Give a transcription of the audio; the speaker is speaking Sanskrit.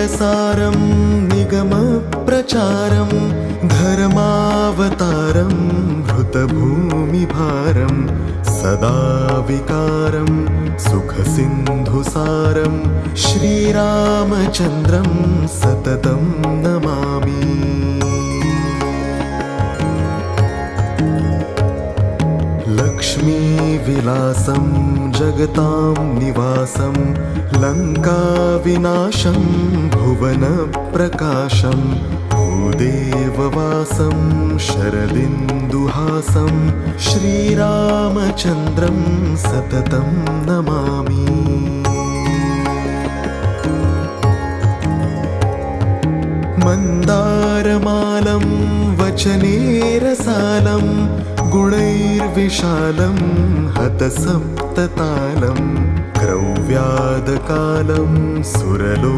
सारं निगमप्रचारं धर्मावतारं भृतभूमिभारं सदा विकारं सुखसिन्धुसारं श्रीरामचन्द्रं सततं नमामि। लक्ष्मीविलासं जगतां निवासं लङ्काविनाशं भुवनप्रकाशं भूदेववासं शरदिन्दुहासं श्रीरामचन्द्रं सततं नमामि। मन्दारमालं वचनेरसालं गुणैर्विशालं हतसप्ततालं क्रौव्यादकालं सुरलो